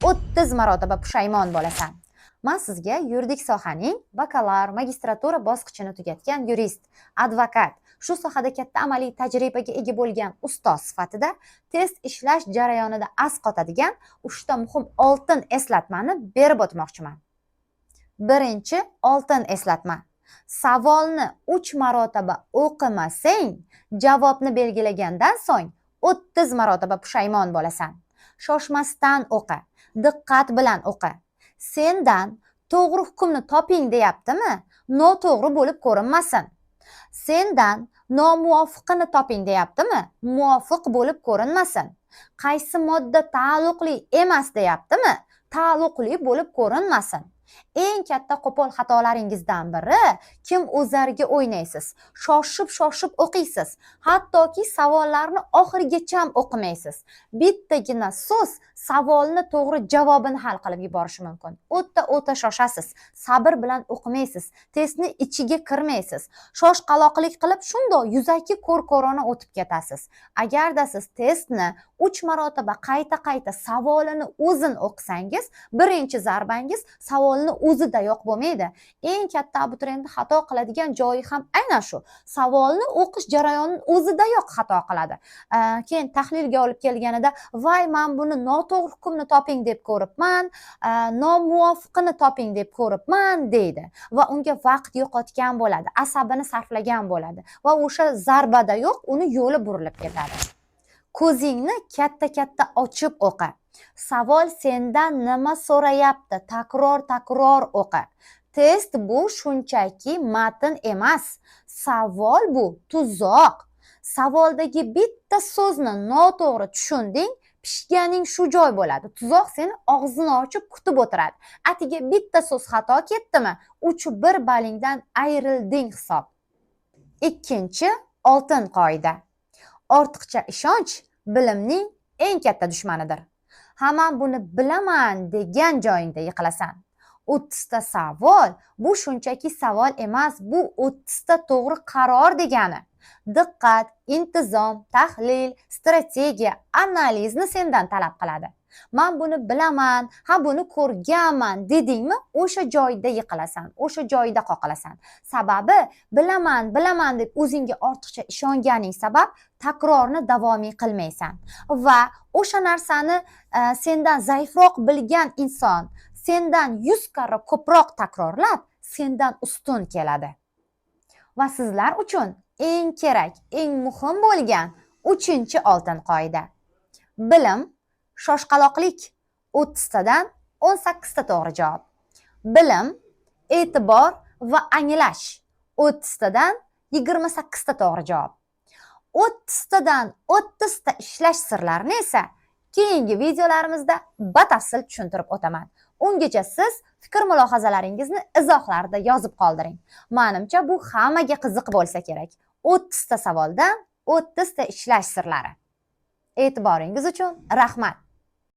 30 marotaba pushaymon bo'lasan. Men sizga yuridik sohaning bakalavr, magistratura bosqichini tugatgan yurist, advokat, shu sohada katta amaliy tajribaga ega bo'lgan ustoz sifatida test ishlash jarayonida as qotadigan 3 ta muhim oltin eslatmani berib o'tmoqchiman. Birinchi oltin eslatma. Savolni 3 marotaba o'qimasang, javobni belgilagandan so'ng 30 marotaba pushaymon bo'lasan. Shoshmasdan o'qi, diqqat bilan o'qi. Sendan to'g'ri hukmni toping deyaptimi? Noto'g'ri bo'lib ko'rinmasin. Sendan nomuvofiqini toping deyaptimi? Muvofiq bo'lib ko'rinmasin. Qaysi modda taalluqli emas deyaptimi? Taalluqli bo'lib ko'rinmasin. Eng katta qo'pol xatolaringizdan biri kim o'zariga o'ynaysiz. Shoshib o'qiysiz. Hattoki savollarni oxirigacha o'qimaysiz. Bittagina so'z savolni to'g'ri javobini hal qilib yuborishi mumkin. O'ta shoshasiz. Sabr bilan o'qimaysiz. Testni ichiga kirmaysiz. Shoshqaloqlik qilib shundoq yuzaki ko'r-ko'rona o'tib ketasiz. Agarda siz testni 3 marotaba qayta savolini o'zin o'qisangiz, birinchi zarbangiz savolni o'zidayoq bo'lmaydi. Eng katta abituriyent xato qiladigan joyi ham aynan shu. Savolni o'qish jarayonining o'zidayoq xato qiladi. Keyin tahlilga olib kelganida, "Voy, men buni noto'g'ri hukmni toping deb ko'ribman, nomuvofiqini toping deb ko'ribman" deydi va unga vaqt yo'qotgan bo'ladi, asabini sarflagan bo'ladi va o'sha zarbadayoq uni yo'li burilib ketadi. Ko'zingni katta ochib o'qi. Savol sendan nima so'rayapti? Takror o'qi. Test bu shunchaki matn emas. Savol bu tuzoq. Savoldagi bitta so'zni noto'g'ri tushunding, pishganing shu joy bo'ladi. Tuzoq seni og'zini ochib kutib o'tiradi. Atiga bitta so'z xato ketdimi, 3-1 ballingdan ayrilding hisob. Ikkinchi oltin qoida. Ortiqcha ishonch bilimning eng katta dushmanidir. Hamma buni bilaman degan joyingda yiqilasan. 30 ta savol bu shunchaki savol emas, bu 30 ta to'g'ri qaror degani. Diqqat, intizom, tahlil, strategiya, analizni sendan talab qiladi. Men buni bilaman, buni ko'rganman dedingmi, o'sha joyda yiqilasan, o'sha joyda qoqilasan. Sababi bilaman deb o'zingga ortiqcha ishonganing sabab takrorni davomiy qilmaysan va o'sha narsani sendan zaifroq bilgan inson sendan 100 karra ko'proq takrorlab, sendan ustun keladi. Va sizlar uchun eng kerak, eng muhim bo'lgan 3-chi oltin qoida. Bilim, shoshqaloqlik 30 tadan 18 ta to'g'ri javob. Bilim, e'tibor va anglash 30 tadan 28 ta to'g'ri javob. 30 tadan 30 ta ishlash sirlarini esa keyingi videolarimizda batafsil tushuntirib o'taman. Ungacha siz fikr-mulohazalaringizni izohlarda yozib qoldiring. Menimcha bu hammaga qiziq bo'lsa kerak. 30 ta savoldan 30 ta ishlash sirlari. E'tiboringiz uchun rahmat.